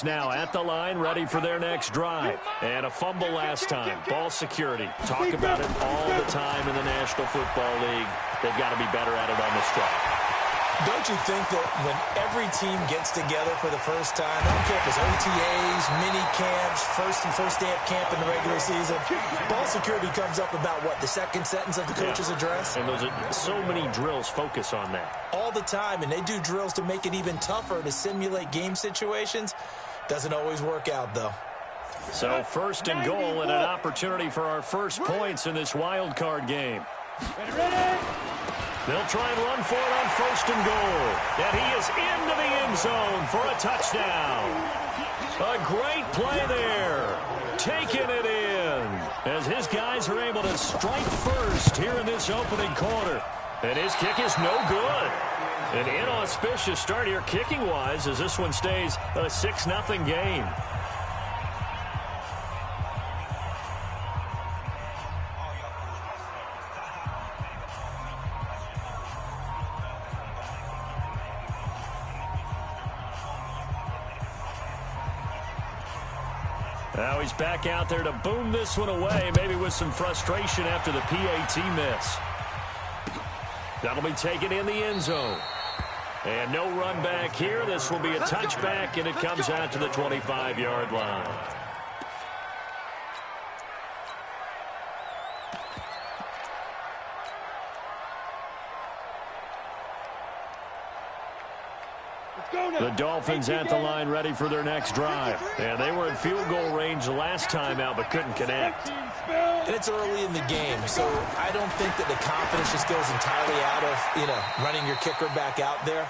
now at the line, ready for their next drive. And a fumble last time. Ball security. Talk about it all the time in the National Football League. They've got to be better at it on this drive. Don't you think that when every team gets together for the first time, I don't care if it's OTAs, mini camps, first day of camp in the regular season, ball security comes up about what, the second sentence of the coach's address? And those are so many drills focus on that. All the time, and they do drills to make it even tougher to simulate game situations. Doesn't always work out, though. So first and goal and an opportunity for our first points in this wild card game. Ready? They'll try and run for it on first and goal. And he is into the end zone for a touchdown. A great play there. Taking it in as his guys are able to strike first here in this opening quarter. And his kick is no good. An inauspicious start here kicking-wise as this one stays a 6-0 game. Now he's back out there to boom this one away, maybe with some frustration after the PAT miss. That'll be taken in the end zone. And no run back here. This will be a touchback, and it comes out to the 25-yard line. The Dolphins at the line ready for their next drive. And they were in field goal range last time out but couldn't connect. And it's early in the game, so I don't think that the confidence just goes entirely out of, running your kicker back out there.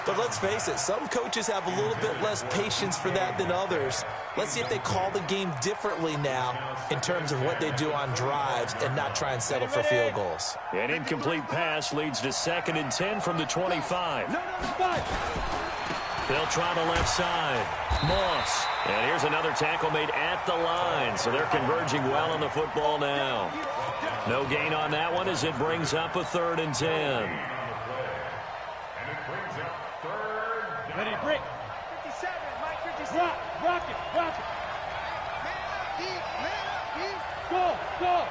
But let's face it, some coaches have a little bit less patience for that than others. Let's see if they call the game differently now in terms of what they do on drives and not try and settle for field goals. An incomplete pass leads to 2nd and 10 from the 25. They'll try the left side. Moss. And here's another tackle made at the line. So they're converging well on the football now. No gain on that one as it brings up a 3rd and 10. Ready, break. 57, Mike, 57. Rock it. Go.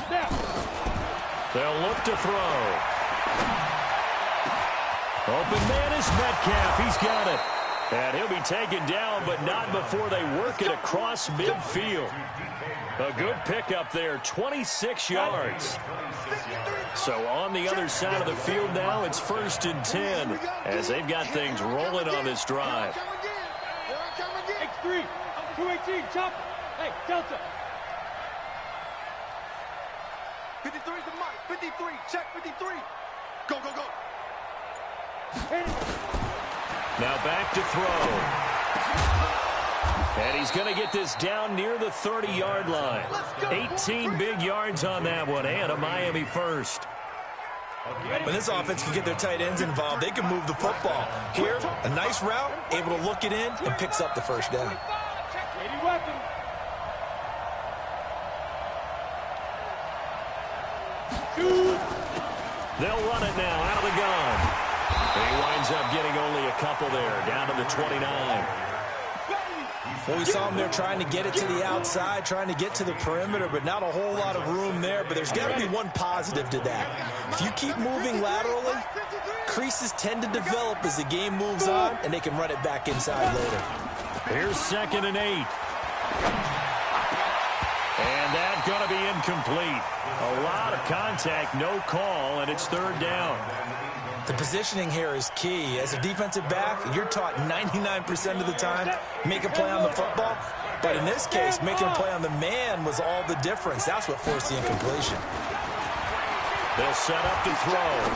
Snap. They'll look to throw. Open man is Metcalf. He's got it. And he'll be taken down, but not before they work it across midfield. A good pickup there, 26 yards. So on the other side of the field now, it's 1st and 10 as they've got things rolling on this drive. X3, 218, chopper. Hey, Delta. 53 to Mike, 53, check 53. Go. Now back to throw. And he's going to get this down near the 30-yard line. 18 big yards on that one, and a Miami first. When this offense can get their tight ends involved, they can move the football. Here, a nice route, able to look it in, and picks up the first down. Ready weapon. They'll run it now out of the gun. He winds up getting only a couple there, down to the 29. Well, we saw him there trying to get it to the outside, trying to get to the perimeter, but not a whole lot of room there. But there's got to be one positive to that. If you keep moving laterally, creases tend to develop as the game moves on, and they can run it back inside later. Here's 2nd and 8. And that's going to be incomplete. A lot of contact, no call, and it's 3rd down. The positioning here is key. As a defensive back, you're taught 99% of the time, make a play on the football. But in this case, making a play on the man was all the difference. That's what forced the incompletion. They'll set up to throw.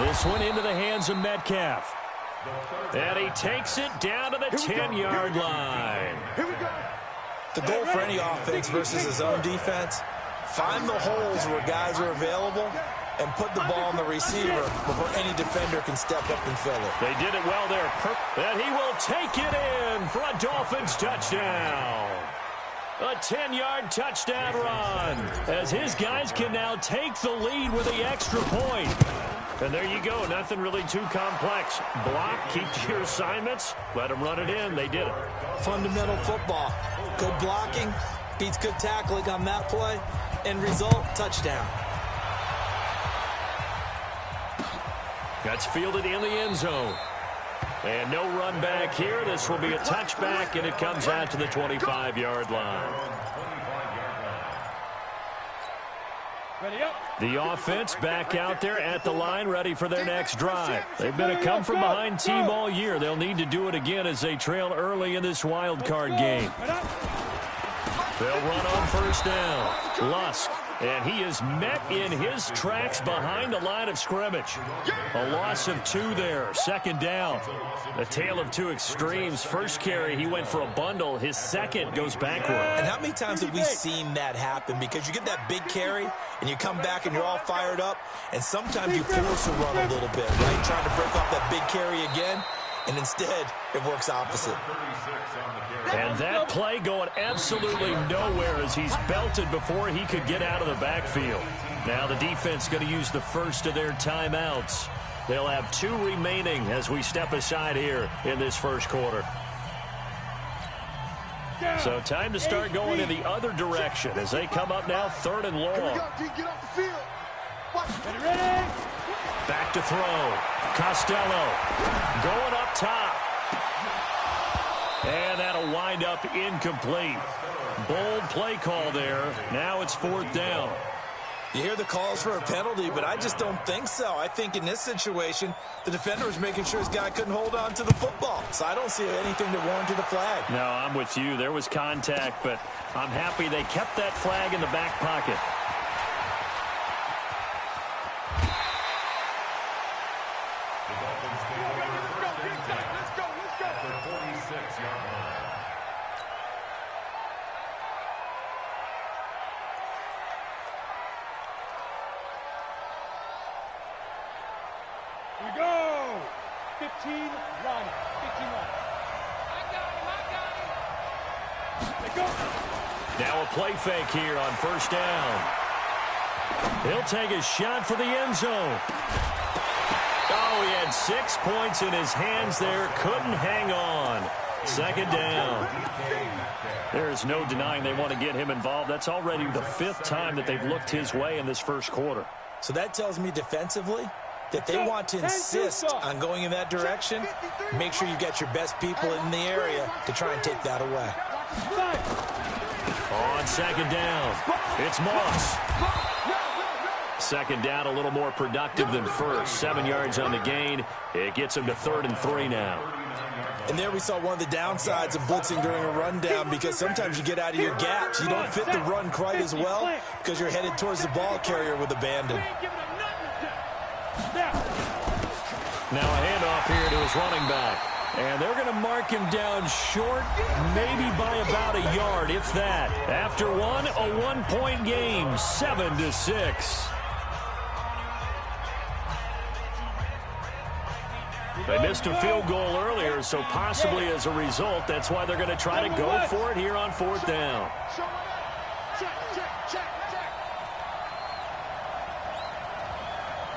This one into the hands of Metcalf. And he takes it down to the 10-yard line. The goal for any offense versus his own defense, find the holes where guys are available and put the ball on the receiver before any defender can step up and fill it. They did it well there. And he will take it in for a Dolphins touchdown. A 10-yard touchdown run as his guys can now take the lead with the extra point. And there you go. Nothing really too complex. Block, keep to your assignments, let them run it in. They did it. Fundamental football. Good blocking beats good tackling on that play. End result, touchdown. That's fielded in the end zone. And no run back here. This will be a touchback, and it comes out to the 25-yard line. Ready up. The offense back out there at the line, ready for their next drive. They've been a come-from-behind team all year. They'll need to do it again as they trail early in this wild card game. They'll run on first down. Lusk, and he is met in his tracks behind the line of scrimmage. A loss of 2 there. Second down. A tale of two extremes. First carry, he went for a bundle. His second goes backward. And how many times have we seen that happen? Because you get that big carry, and you come back and you're all fired up, and sometimes you force a run a little bit, right? Trying to break off that big carry again, and instead it works opposite. And that play going absolutely nowhere as he's belted before he could get out of the backfield. Now the defense going to use the first of their timeouts. They'll have 2 remaining as we step aside here in this first quarter. So time to start going in the other direction as they come up now 3rd and long. Get off the field. Ready. Back to throw. Costello going up top. And that'll wind up incomplete. Bold play call there. Now it's 4th down. You hear the calls for a penalty, but I just don't think so. I think in this situation, the defender was making sure his guy couldn't hold on to the football. So I don't see anything that warranted a flag. No, I'm with you. There was contact, but I'm happy they kept that flag in the back pocket. We go. 15 run. 15 run. They go. Now a play fake here on first down. He'll take a shot for the end zone. Oh, he had 6 points in his hands there. Couldn't hang on. Second down. There's no denying they want to get him involved. That's already the 5th time that they've looked his way in this first quarter. So that tells me defensively that they want to insist on going in that direction. Make sure you get your best people in the area to try and take that away. On second down, it's Moss. Second down, a little more productive than first. 7 yards on the gain. It gets him to 3rd and 3 now. And there we saw one of the downsides of blitzing during a rundown, because sometimes you get out of your gaps. You don't fit the run quite as well because you're headed towards the ball carrier with abandon. Now a handoff here to his running back. And they're going to mark him down short, maybe by about a yard, if that. After one, a 1-point game, 7-6. They missed a field goal earlier, so possibly as a result, that's why they're going to try to go for it here on 4th down.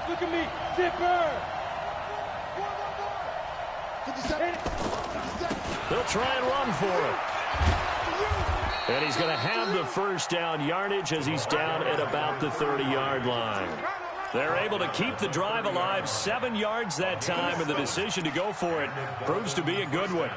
Look at me, zipper. They'll try and run for it. And he's going to have the first down yardage as he's down at about the 30-yard line. They're able to keep the drive alive, 7 yards that time, and the decision to go for it proves to be a good one.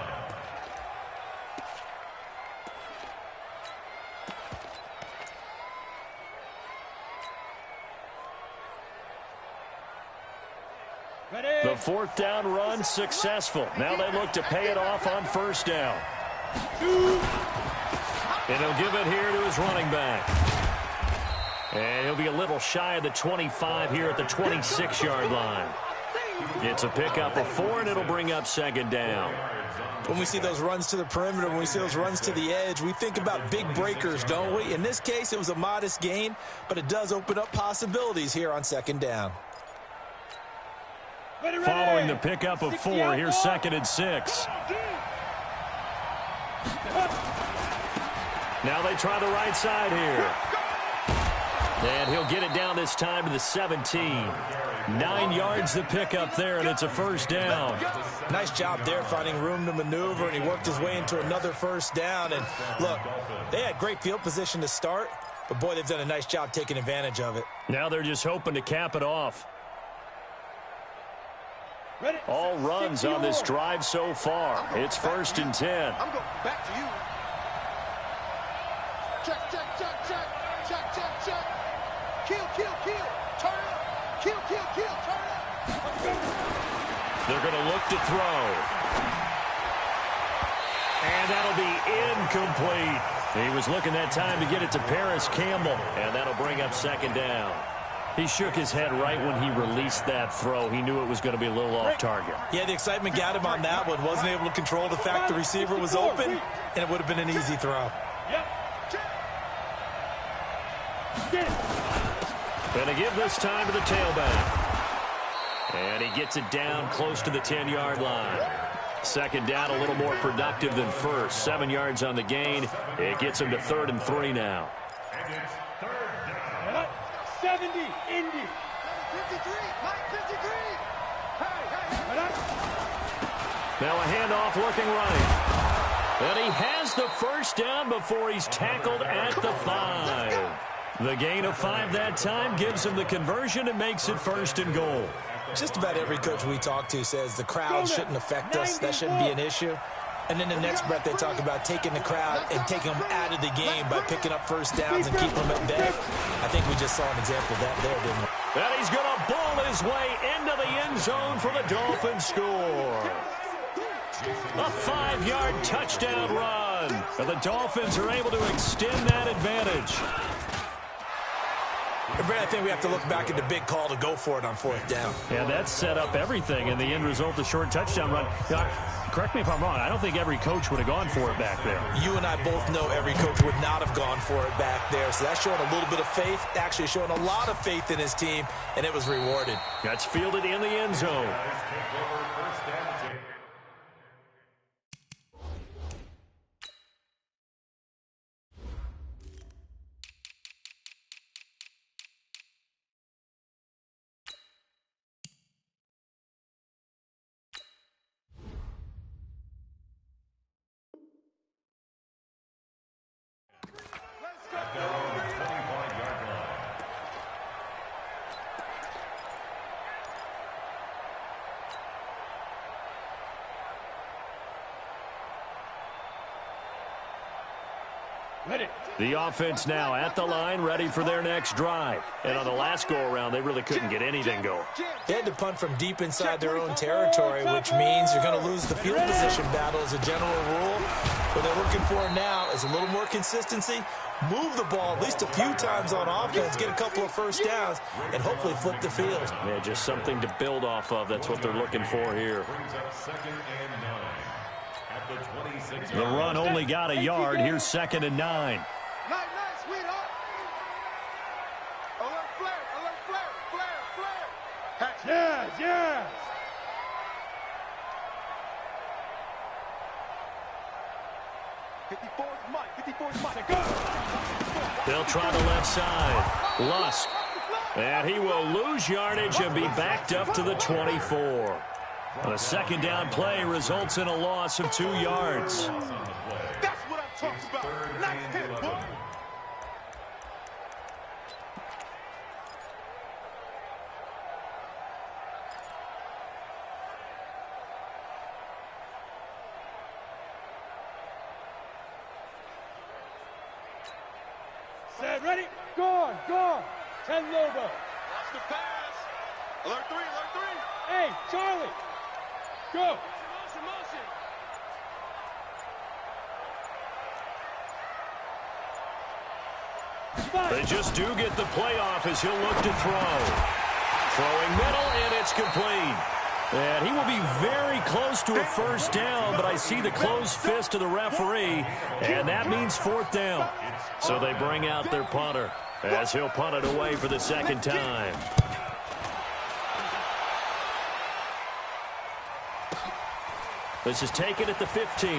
The 4th down run successful. Now they look to pay it off on first down. And he'll give it here to his running back. And he'll be a little shy of the 25 here at the 26-yard line. It's a pickup of 4, and it'll bring up second down. When we see those runs to the perimeter, when we see those runs to the edge, we think about big breakers, don't we? In this case, it was a modest gain, but it does open up possibilities here on second down. Following the pickup of 4, here's 2nd and 6. Now they try the right side here. And he'll get it down this time to the 17. 9 yards to pick up there, and it's a first down. Nice job there finding room to maneuver, and he worked his way into another first down. And look, they had great field position to start, but boy, they've done a nice job taking advantage of it. Now they're just hoping to cap it off. All runs on this drive so far. It's 1st and 10. I'm going back to you. Check, check, check, check. Check, check, check. Kill, kill, kill. Turn up. Kill, kill, kill. Turn up. They're going to look to throw. And that'll be incomplete. He was looking that time to get it to Paris Campbell. And that'll bring up 2nd down. He shook his head right when he released that throw. He knew it was going to be a little off target. Yeah, the excitement got him on that one. Wasn't able to control the fact the receiver was open, and it would have been an easy throw. Going to give this time to the tailback. And he gets it down close to the 10-yard line. 2nd down, a little more productive than first. 7 yards on the gain. It gets him to 3rd and 3 now. 70, Indy. 53, Mike 53. Now a handoff looking right. And he has the first down before he's tackled at the 5. The gain of 5 that time gives him the conversion and makes it 1st and goal. Just about every coach we talk to says the crowd shouldn't affect us. That shouldn't be an issue. And then the next breath they talk about taking the crowd and taking them out of the game by picking up first downs and keeping them at bay. I think we just saw an example of that there, didn't we? And he's going to ball his way into the end zone for the Dolphins score. A 5-yard touchdown run. And the Dolphins are able to extend that advantage. Brad, I think we have to look back at the big call to go for it on 4th down. And that set up everything in the end result, the short touchdown run. Now, correct me if I'm wrong, I don't think every coach would have gone for it back there. You and I both know every coach would not have gone for it back there. So that's showing a little bit of faith, actually showing a lot of faith in his team, and it was rewarded. That's fielded in the end zone. The offense now at the line, ready for their next drive. And on the last go-around, they really couldn't get anything going. They had to punt from deep inside their own territory, which means you're going to lose the field position battle as a general rule. What they're looking for now is a little more consistency, move the ball at least a few times on offense, get a couple of first downs, and hopefully flip the field. Yeah, just something to build off of. That's what they're looking for here. The run only got a yard. Here's 2nd and 9. Nice, sweetheart. Alert flare, flare. Yes, yes. They'll try the left side. Lusk. And he will lose yardage and be backed up to the 24. A 2nd down play results in a loss of 2 yards. That's what I'm talking about. Nice hit, boy. Set, ready, go on. 10 Lobo. Watch the pass. Alert 3. Hey, Charlie. Go. Motion. They just do get the playoff as he'll look to throw. Throwing middle, and it's complete. And he will be very close to a first down, but I see the closed fist of the referee, and that means 4th down. So they bring out their punter as he'll punt it away for the 2nd time. This is taken at the 15.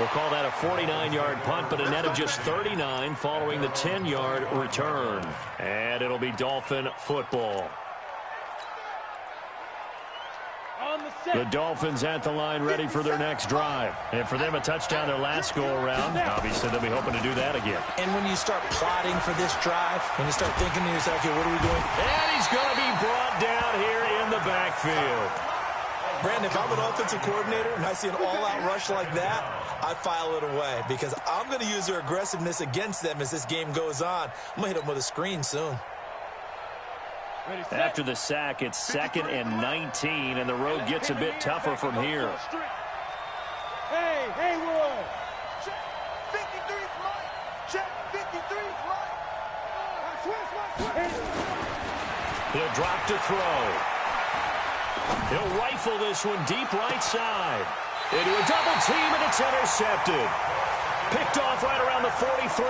We'll call that a 49-yard punt, but a net of just 39 following the 10-yard return. And it'll be Dolphin football. The Dolphins at the line ready for their next drive. And for them, a touchdown their last go-around. Obviously, they'll be hoping to do that again. And when you start plotting for this drive, when you start thinking to yourself, okay, what are we doing? And he's going to be brought down here in the backfield. Brandon, if I'm an offensive coordinator and I see an all-out rush like that, I file it away because I'm going to use their aggressiveness against them as this game goes on. I'm going to hit them with a screen soon. After the sack, it's 2nd and 19, and the road gets a bit tougher from here. Hey, Haywood! Check 53's Mike! Check 53's Mike! He'll drop to throw. He'll rifle this one deep right side. Into a double team, and it's intercepted. Picked off right around the 43.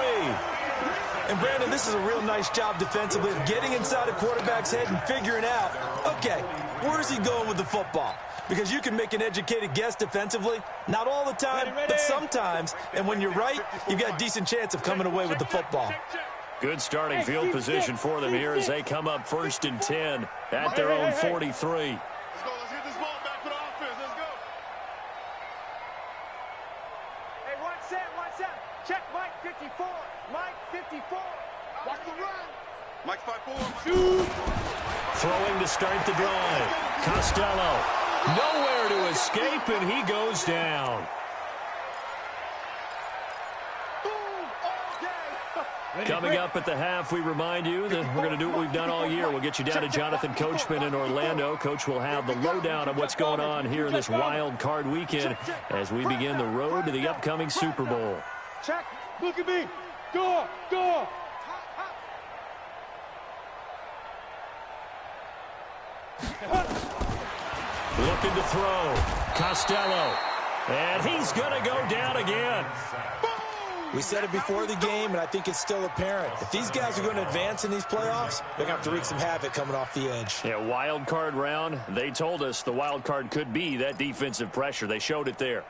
And, Brandon, this is a real nice job defensively of getting inside a quarterback's head and figuring out, okay, where's he going with the football? Because you can make an educated guess defensively, not all the time, but sometimes. And when you're right, you've got a decent chance of coming away with the football. Good starting field position for them here as they come up 1st and 10 at their own 43. Let's go. Let's get this ball back for the offense. Let's go. Hey, watch that. Check Mike 54. Mike 54. Watch the run. Mike's 5'4". Throwing to start the drive. Costello. Nowhere to escape, and he goes down. Coming up at the half, we remind you that we're going to do what we've done all year. We'll get you down to Jonathan Coachman in Orlando. Coach will have the lowdown on what's going on here in this wild card weekend as we begin the road to the upcoming Super Bowl. Check. Look at me. Go. Looking to throw. Costello. And he's going to go down again. We said it before the game, and I think it's still apparent. If these guys are going to advance in these playoffs, they're going to have to wreak some havoc coming off the edge. Yeah, wild card round. They told us the wild card could be that defensive pressure. They showed it there.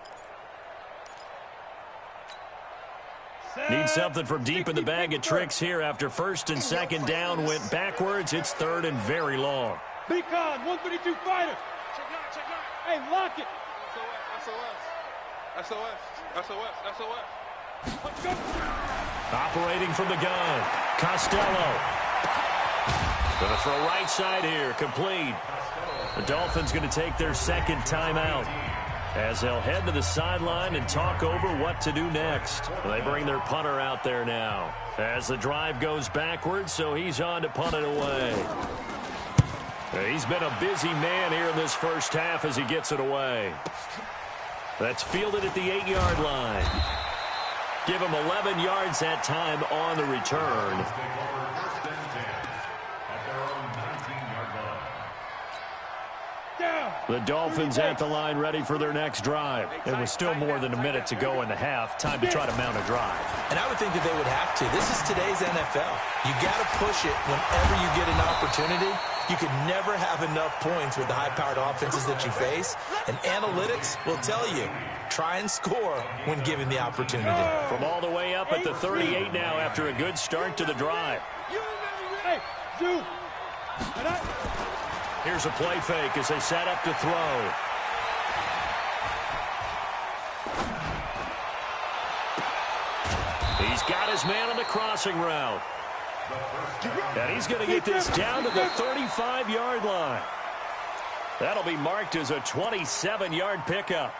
Need something from deep in the bag of tricks here after 1st and 2nd down went backwards. It's 3rd and very long. Beacon, 132 fighter. Check out. Hey, lock it. SOS. Let's go. Operating from the gun. Costello. Going to throw right side here. Complete. The Dolphins going to take their 2nd timeout as they'll head to the sideline and talk over what to do next. They bring their punter out there now as the drive goes backwards, so he's on to punt it away. He's been a busy man here in this first half as he gets it away. That's fielded at the 8-yard line. Give him 11 yards that time on the return. The Dolphins at the line ready for their next drive. It was still more than a minute to go in the half. Time to try to mount a drive. And I would think that they would have to. This is today's NFL. You got to push it whenever you get an opportunity. You could never have enough points with the high-powered offenses that you face. And analytics will tell you, try and score when given the opportunity. From all the way up at the 38 now after a good start to the drive. Hey, Zoo. Here's a play fake as they set up to throw. He's got his man on the crossing route. And he's going to get this down to the 35-yard line. That'll be marked as a 27-yard pickup.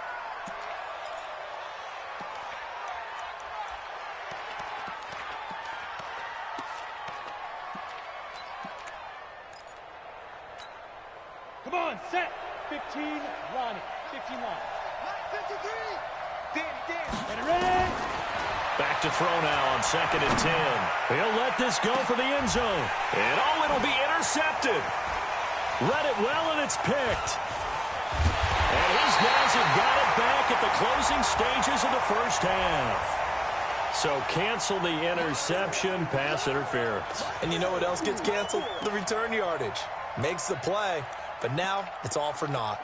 Come on, set. 15, Ronnie. 15 line. 53. Dan. Get it ready. Back to throw now on 2nd and 10. He'll let this go for the end zone. And oh, it'll be intercepted. Read it well, and it's picked. And his guys have got it back at the closing stages of the first half. So cancel the interception, pass interference. And you know what else gets canceled? The return yardage. Makes the play, but now it's all for naught.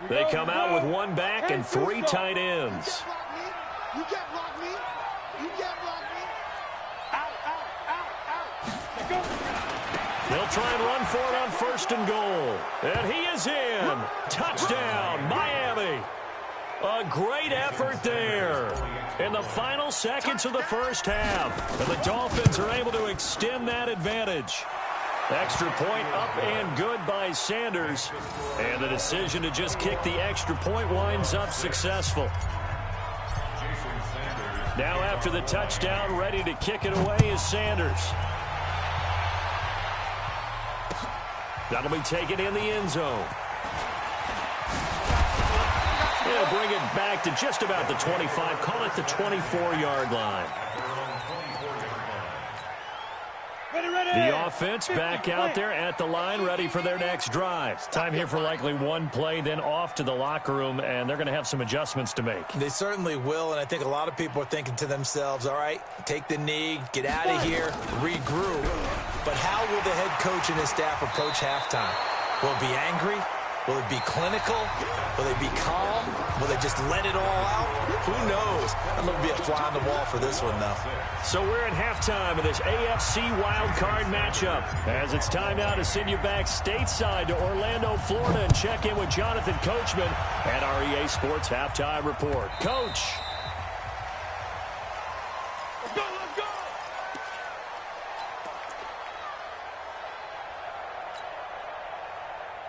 They come out with one back and three tight ends. You can't block me. You can't block me. Out. They'll try and run for it on 1st and goal. And he is in. Touchdown, Miami. A great effort there in the final seconds of the first half. And the Dolphins are able to extend that advantage. Extra point up and good by Sanders. And the decision to just kick the extra point winds up successful. Now after the touchdown, ready to kick it away is Sanders. That'll be taken in the end zone. They'll bring it back to just about the 25. Call it the 24-yard line. The offense back out there at the line, ready for their next drive. Time here for likely one play, then off to the locker room, and they're going to have some adjustments to make. They certainly will, and I think a lot of people are thinking to themselves, all right, take the knee, get out of here, regroup. But how will the head coach and his staff approach halftime? Will it be angry? Will it be clinical? Will they be calm? Will they just let it all out? Who knows? I'm going to be a fly on the wall for this one, though. So we're at halftime of this AFC wildcard matchup. As it's time now to send you back stateside to Orlando, Florida, and check in with Jonathan Coachman at our EA Sports Halftime Report. Coach. Let's go.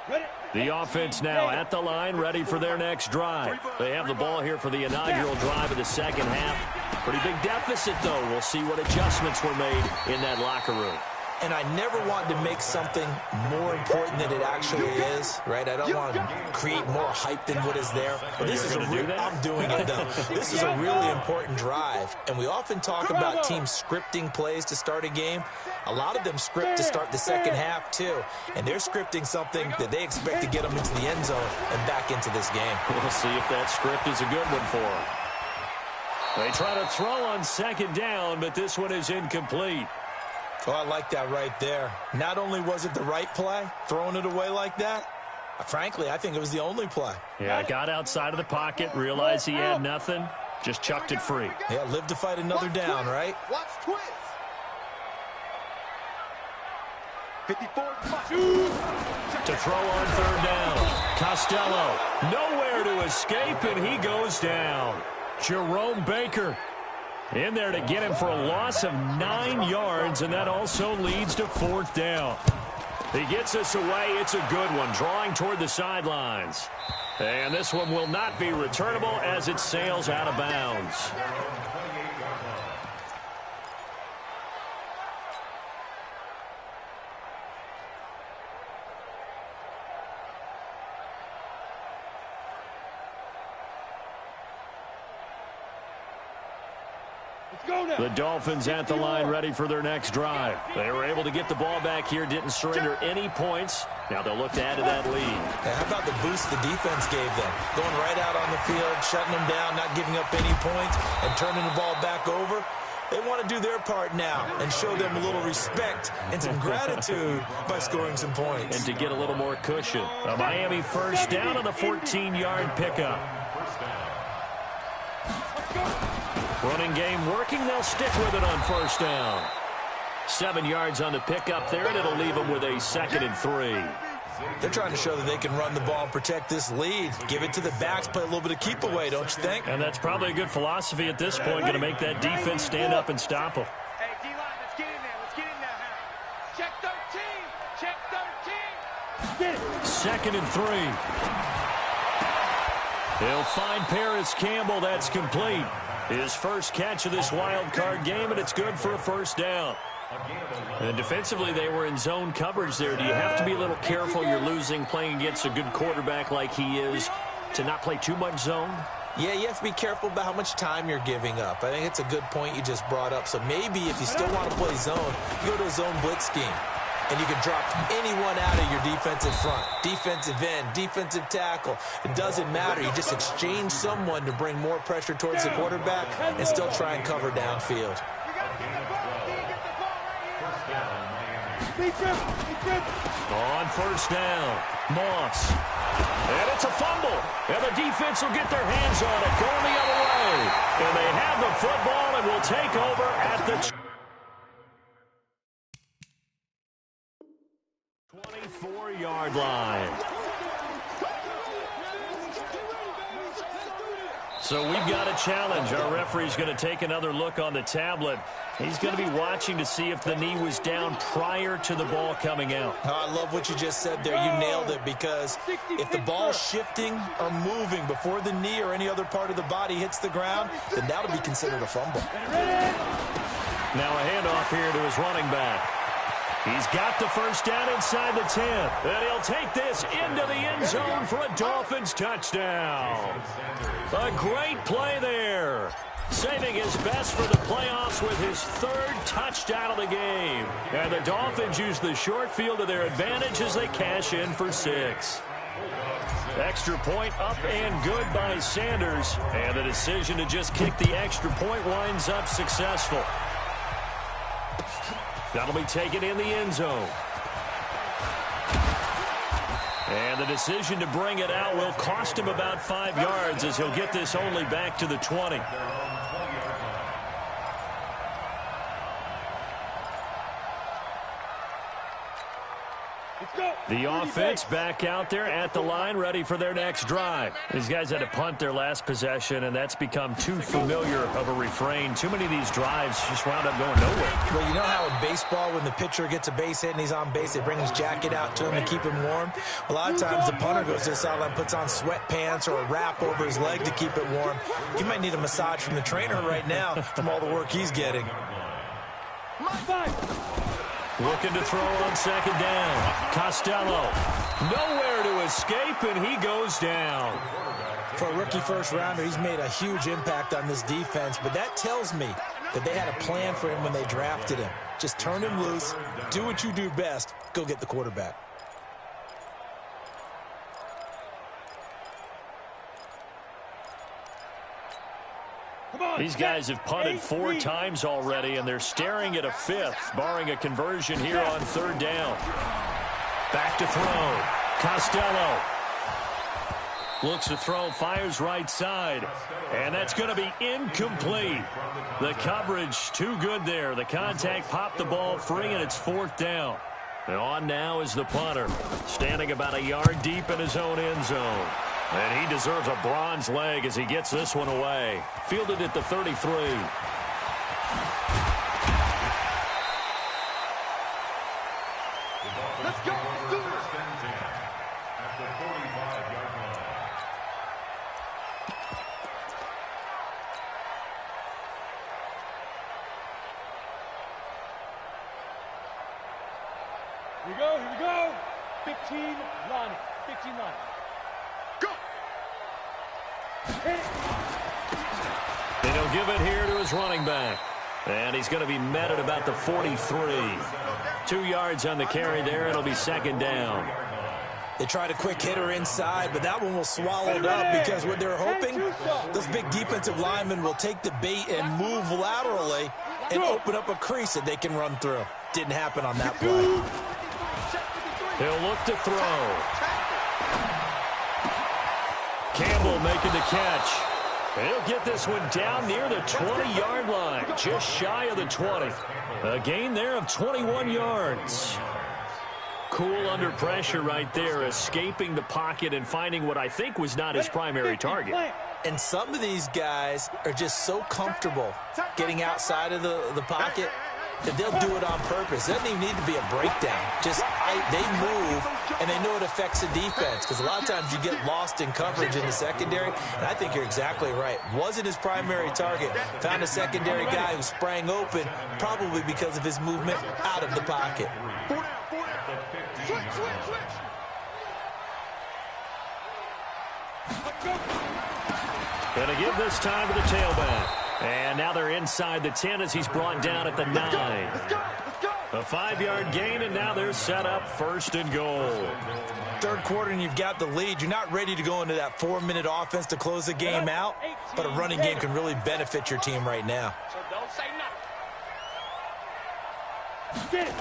Ready? The offense now at the line, ready for their next drive. They have the ball here for the inaugural drive of the second half. Pretty big deficit, though. We'll see what adjustments were made in that locker room. And I never want to make something more important than it actually is, right? I don't want to create more hype than what is there. But this is I'm doing it, though. This is a really important drive. And we often talk about teams scripting plays to start a game. A lot of them script to start the second half, too. And they're scripting something that they expect to get them into the end zone and back into this game. We'll see if that script is a good one for them. They try to throw on second down, but this one is incomplete. Oh, I like that right there. Not only was it the right play, throwing it away like that, frankly, I think it was the only play. Yeah, got outside of the pocket, realized he had nothing, just chucked it free. Yeah, live to fight another down, right? Watch twins. 54. To throw on third down. Costello, nowhere to escape, and he goes down. Jerome Baker in there to get him for a loss of 9 yards, and that also leads to fourth down. He gets us away. It's a good one, drawing toward the sidelines. And this one will not be returnable as it sails out of bounds. The Dolphins at the line, ready for their next drive. They were able to get the ball back here, didn't surrender any points. Now they'll look to add to that lead. Yeah, how about the boost the defense gave them? Going right out on the field, shutting them down, not giving up any points, and turning the ball back over. They want to do their part now and show them a little respect and some gratitude by scoring some points. And to get a little more cushion. A Miami first down on the 14-yard pickup. Running game working. They'll stick with it on first down. 7 yards on the pickup there, and it'll leave them with a 2nd and 3. They're trying to show that they can run the ball and protect this lead. Give it to the backs, play a little bit of keep away, don't you think? And that's probably a good philosophy at this point, going to make that defense stand up and stop them. Hey, D-line, let's get in there. Let's get in there, Harry. Check 13. Check 13. 2nd and 3. He'll find Paris Campbell. That's complete. His first catch of this wild card game, and it's good for a first down. And defensively, they were in zone coverage there. Do you have to be a little careful? You're losing, playing against a good quarterback like he is, to not play too much zone? Yeah, you have to be careful about how much time you're giving up. I think it's a good point you just brought up. So maybe if you still want to play zone, you go to a zone blitz scheme. And you can drop anyone out of your defensive front, defensive end, defensive tackle. It doesn't matter. You just exchange someone to bring more pressure towards the quarterback and still try and cover downfield. On first down, Moss. And it's a fumble. And the defense will get their hands on it, going the other way. And they have the football and will take over at the 24-yard line. So we've got a challenge. Our referee's going to take another look on the tablet. He's going to be watching to see if the knee was down prior to the ball coming out. Oh, I love what you just said there. You nailed it, because if the ball's shifting or moving before the knee or any other part of the body hits the ground, then that'll be considered a fumble. Now a handoff here to his running back. He's got the first down inside the 10. And he'll take this into the end zone for a Dolphins touchdown. A great play there. Saving his best for the playoffs with his third touchdown of the game. And the Dolphins use the short field to their advantage as they cash in for 6. Extra point up and good by Sanders. And the decision to just kick the extra point winds up successful. That'll be taken in the end zone. And the decision to bring it out will cost him about 5 yards, as he'll get this only back to the 20. The offense back out there at the line, ready for their next drive. These guys had to punt their last possession, and that's become too familiar of a refrain. Too many of these drives just wound up going nowhere. Well, you know how in baseball, when the pitcher gets a base hit and he's on base, they bring his jacket out to him to keep him warm? A lot of times the punter goes to the sideline, puts on sweatpants or a wrap over his leg to keep it warm. He might need a massage from the trainer right now from all the work he's getting. Looking to throw on second down. Costello. Nowhere to escape, and he goes down. For a rookie first-rounder, he's made a huge impact on this defense, but that tells me that they had a plan for him when they drafted him. Just turn him loose, do what you do best, go get the quarterback. These guys have punted 4 times already, and they're staring at a 5th, barring a conversion here on third down. Back to throw. Costello. Looks to throw, fires right side. And that's going to be incomplete. The coverage too good there. The contact popped the ball free, and it's 4th down. And on now is the punter, standing about a yard deep in his own end zone. And he deserves a bronze leg as he gets this one away. Fielded at the 33. Let's go. Let's do this. Here we go. Here we go. 15 line. 15 line. Go. And he'll give it here to his running back. And he's going to be met at about the 43. 2 yards on the carry there. It'll be second down. They tried a quick hitter inside, but that one was swallowed up because what they're hoping, those big defensive linemen will take the bait and move laterally and open up a crease that they can run through. Didn't happen on that play. He'll look to throw. Campbell making the catch. And he'll get this one down near the 20-yard line, just shy of the 20. A gain there of 21 yards. Cool under pressure right there, escaping the pocket and finding what I think was not his primary target. And some of these guys are just so comfortable getting outside of the pocket that they'll do it on purpose. It doesn't even need to be a breakdown. Just they move, and they know it affects the defense, because a lot of times you get lost in coverage in the secondary, and I think you're exactly right. Wasn't his primary target. Found a secondary guy who sprang open, probably because of his movement out of the pocket. Switch, switch, switch. Going to give this time to the tailback. And now they're inside the 10 as he's brought down at the 9. Let's go. A 5-yard gain, and now they're set up first and goal. Third quarter, and you've got the lead. You're not ready to go into that 4-minute offense to close the game out, but a running game can really benefit your team right now. So don't say Get it.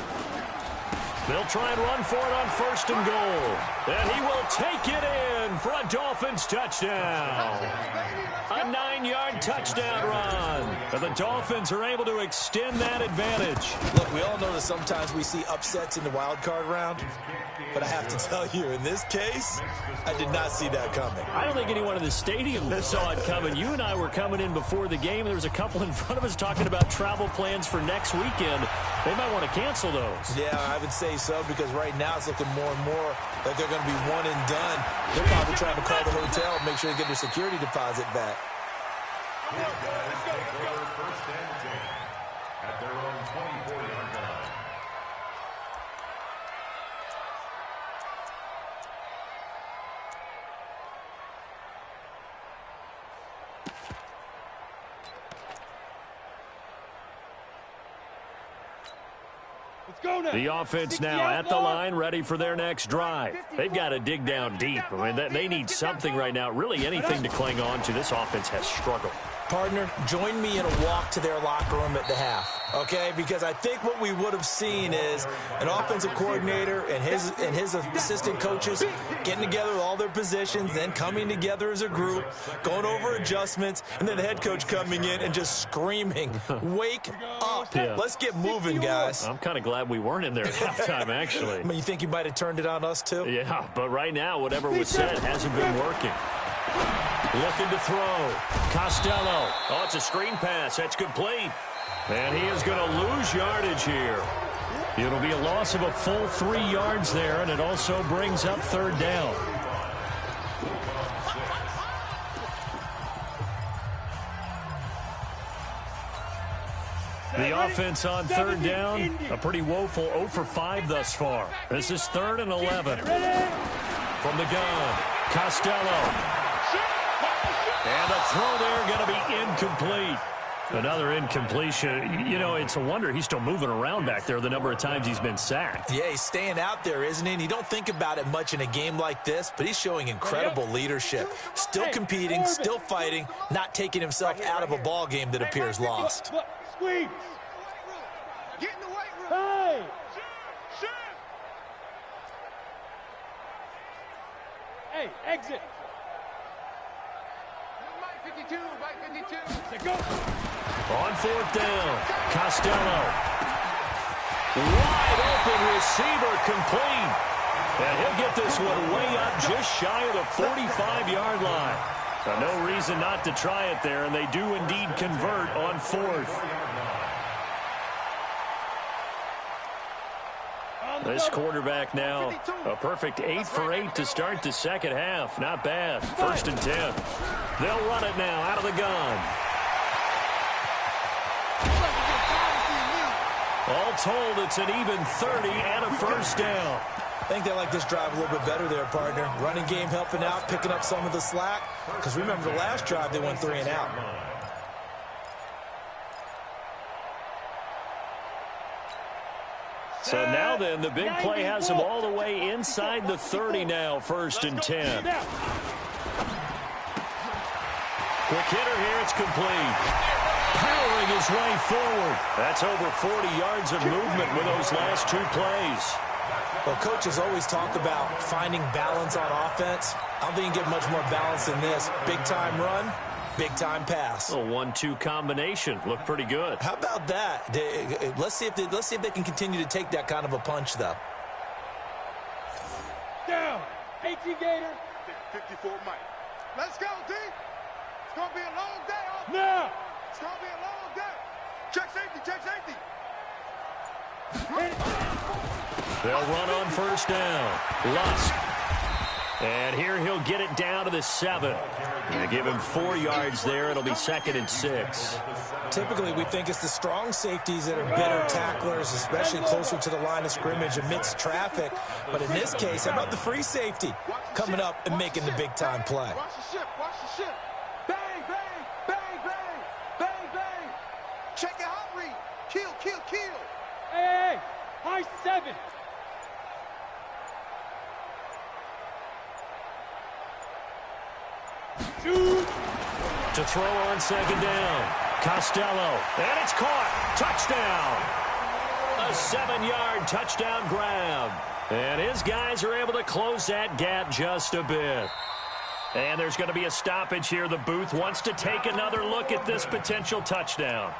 They'll try and run for it on 1st and goal. And he will take it in for a Dolphins touchdown. A 9-yard touchdown run. And the Dolphins are able to extend that advantage. Look, we all know that sometimes we see upsets in the wild card round. But I have to tell you, in this case, I did not see that coming. I don't think anyone in the stadium saw it coming. You and I were coming in before the game. There was a couple in front of us talking about travel plans for next weekend. They might want to cancel those. Yeah, I would say so, because right now it's looking more and more like they're going to be one and done. They're probably trying to call the hotel and make sure they get their security deposit back. First and 10 at their own 24-yard line. The offense now at the line, ready for their next drive. They've got to dig down deep. I mean, they need something right now, really anything to cling on to. This offense has struggled. Partner, join me in a walk to their locker room at the half, okay? Because I think what we would have seen is an offensive coordinator and his assistant coaches getting together with all their positions, then coming together as a group, going over adjustments, and then the head coach coming in and just screaming, wake up. Yeah. Let's get moving, guys. I'm kind of glad we weren't in there at halftime, actually. I mean, you think you might have turned it on us, too? Yeah, but right now, whatever was said hasn't been working. Looking to throw. Costello. Oh, it's a screen pass. That's complete. And he is going to lose yardage here. It'll be a loss of a full 3 yards there, and it also brings up 3rd down. The offense on 3rd down, a pretty woeful 0 for 5 thus far. This is 3rd and 11. From the gun, Costello. And the throw there going to be incomplete. Another incompletion. You know, it's a wonder he's still moving around back there the number of times he's been sacked. Yeah, he's staying out there, isn't he? And you don't think about it much in a game like this, but he's showing incredible leadership. Still competing, still fighting, not taking himself out of a ball game that appears lost. Squeeze. Get in the weight room. Hey. Hey, exit. Mike 52, Mike 52. Let's go. On 4th down, Costello. Wide open receiver complete. And he'll get this one way up just shy of the 45-yard line. So no reason not to try it there, and they do indeed convert on 4th. This quarterback now, a perfect 8 for 8 to start the second half. Not bad. 1st and 10. They'll run it now out of the gun. All told, it's an even 30 and a 1st down. I think they like this drive a little bit better there, partner. Running game helping out, picking up some of the slack. Because remember the last drive, they went 3 and out. So now then, the big play has him all the way inside the 30 now, 1st and 10. Quick hitter here, it's complete. Powering his way forward. That's over 40 yards of movement with those last 2 plays. Well, coaches always talk about finding balance on offense. I don't think you can get much more balance than this. Big-time run, big-time pass. A 1-2 combination. Looked pretty good. How about that? Let's see if they can continue to take that kind of a punch, though. Down. 18 Gator. 54 Mike. Let's go, D. It's going to be a long day. Now. It's going to be a long day. Check safety, check safety. They'll run on 1st down. Lusk. And here he'll get it down to the 7. And give him 4 yards there. It'll be 2nd and 6. Typically, we think it's the strong safeties that are better tacklers, especially closer to the line of scrimmage amidst traffic. But in this case, how about the free safety coming up and making the big-time play? Watch the ship, watch the ship. Bang, bang, bang, bang, bang, bang. Check your hot read. Kill, kill, kill. Hey, high 7. To throw on 2nd down. Costello. And it's caught. Touchdown. A 7-yard touchdown grab. And his guys are able to close that gap just a bit. And there's going to be a stoppage here. The booth wants to take another look at this potential touchdown.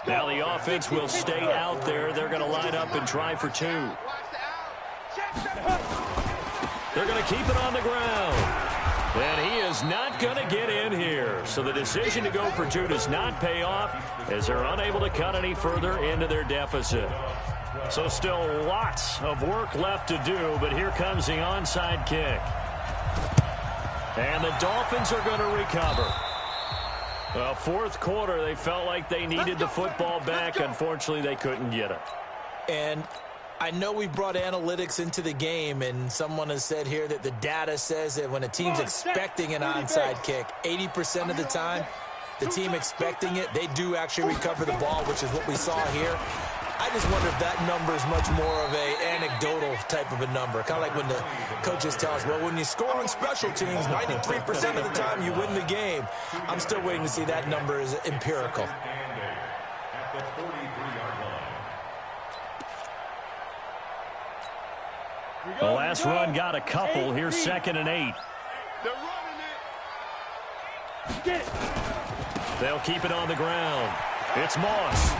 Now the offense will stay out there. They're going to line up and try for 2. They're going to keep it on the ground. And he is not going to get in here. So the decision to go for 2 does not pay off as they're unable to cut any further into their deficit. So still lots of work left to do, but here comes the onside kick. And the Dolphins are going to recover. Well, fourth quarter, they felt like they needed the football back. Unfortunately, they couldn't get it. And I know we brought analytics into the game, and someone has said here that the data says that when a team's expecting an onside kick, 80% of the time, the team expecting it, they do actually recover the ball, which is what we saw here. I just wonder if that number is much more of a anecdotal type of a number. Kind of like when the coaches tell us, well, when you score on special teams, 93% of the time you win the game. I'm still waiting to see that number is empirical. The last run got a couple. Here's 2nd and 8. They're running it. They'll keep it on the ground. It's Moss.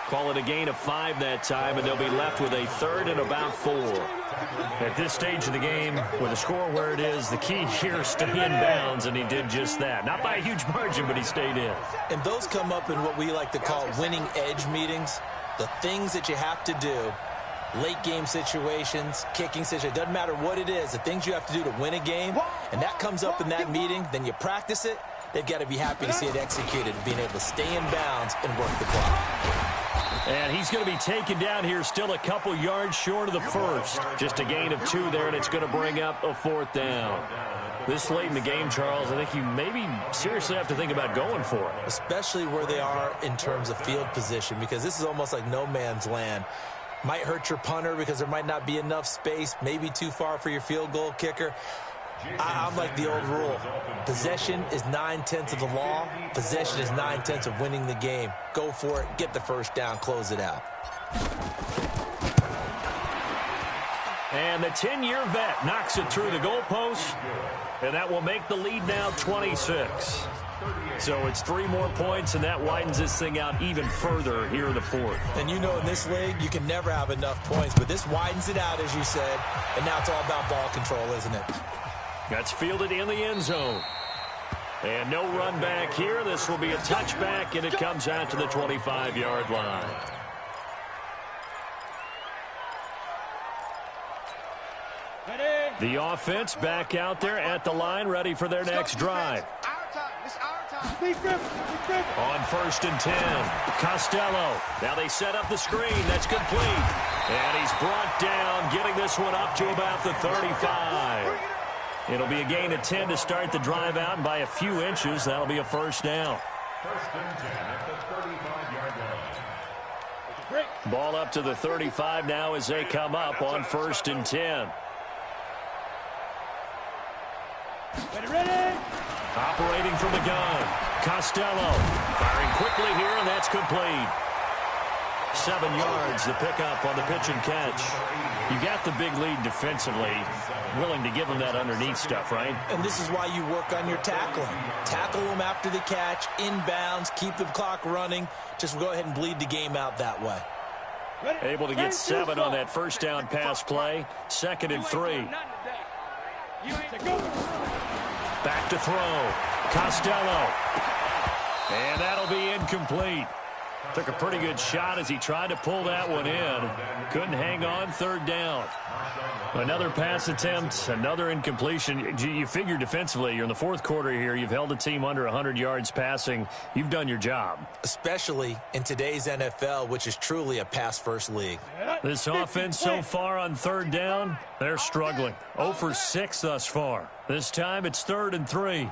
Call it a gain of 5 that time, and they'll be left with a 3rd and about 4. At this stage of the game, with the score where it is, the key here is stay in bounds, and he did just that. Not by a huge margin, but he stayed in. And those come up in what we like to call winning edge meetings. The things that you have to do, late game situations, kicking situations, doesn't matter what it is, the things you have to do to win a game, and that comes up in that meeting, then you practice it, they've got to be happy to see it executed, being able to stay in bounds and work the clock. And he's going to be taken down here, still a couple yards short of the first. Just a gain of 2 there, and it's going to bring up a 4th down. This late in the game, Charles, I think you maybe seriously have to think about going for it. Especially where they are in terms of field position, because this is almost like no man's land. Might hurt your punter because there might not be enough space, maybe too far for your field goal kicker. I'm like the old rule. Possession is 9/10 of the law. Possession is 9/10 of winning the game. Go for it. Get the first down. Close it out. And the 10-year vet knocks it through the goalpost, and that will make the lead now 26. So it's 3 more points, and that widens this thing out even further here in the 4th. And you know in this league, you can never have enough points, but this widens it out, as you said, and now it's all about ball control, isn't it? That's fielded in the end zone. And no run back here. This will be a touchback, and it comes out to the 25-yard line. The offense back out there at the line, ready for their next drive. On 1st and 10, Costello. Now they set up the screen. That's complete. And he's brought down, getting this one up to about the 35. It'll be a gain of 10 to start the drive out, and by a few inches, that'll be a 1st down. 1st and 10 at the 35-yard line. Ball up to the 35 now as they come up on 1st and 10. Ready? Operating from the gun, Costello firing quickly here, and that's complete. 7 yards, the pickup on the pitch and catch. You got the big lead defensively, willing to give them that underneath stuff, right? And this is why you work on your tackling. Tackle them after the catch, inbounds, keep the clock running. Just go ahead and bleed the game out that way. Able to get 7 on that 1st down pass play. 2nd and 3. Back to throw. Costello. And that'll be incomplete. Took a pretty good shot as he tried to pull that one in. Couldn't hang on. 3rd down. Another pass attempt, another incompletion. You figure defensively, you're in the 4th quarter here. You've held a team under 100 yards passing. You've done your job. Especially in today's NFL, which is truly a pass-first league. This offense so far on 3rd down, they're struggling. 0 for 6 thus far. This time it's 3rd and 3.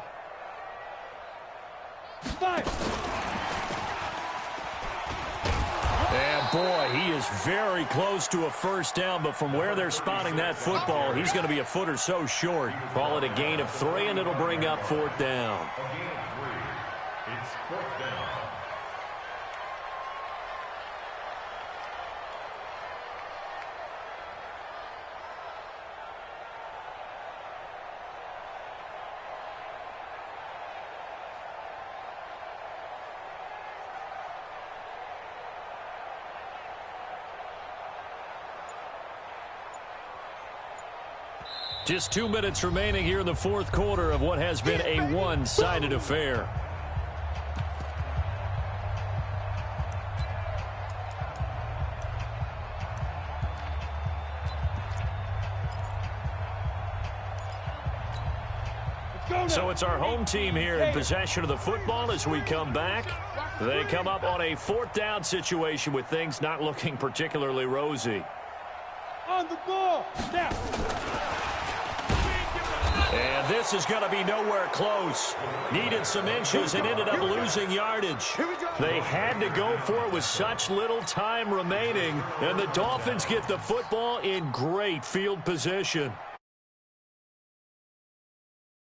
And Oh, boy, he is very close to a first down, but from where they're spotting that football, he's going to be a foot or so short. Call it a gain of 3, and it'll bring up 4th down. A gain of 3. It's 4th down. Just 2 minutes remaining here in the 4th quarter of what has been a one-sided affair. So it's our home team here in possession of the football as we come back. They come up on a 4th down situation with things not looking particularly rosy. On the ball. Now. And this is going to be nowhere close. Needed some inches and ended up losing yardage. They had to go for it with such little time remaining, and the Dolphins get the football in great field position.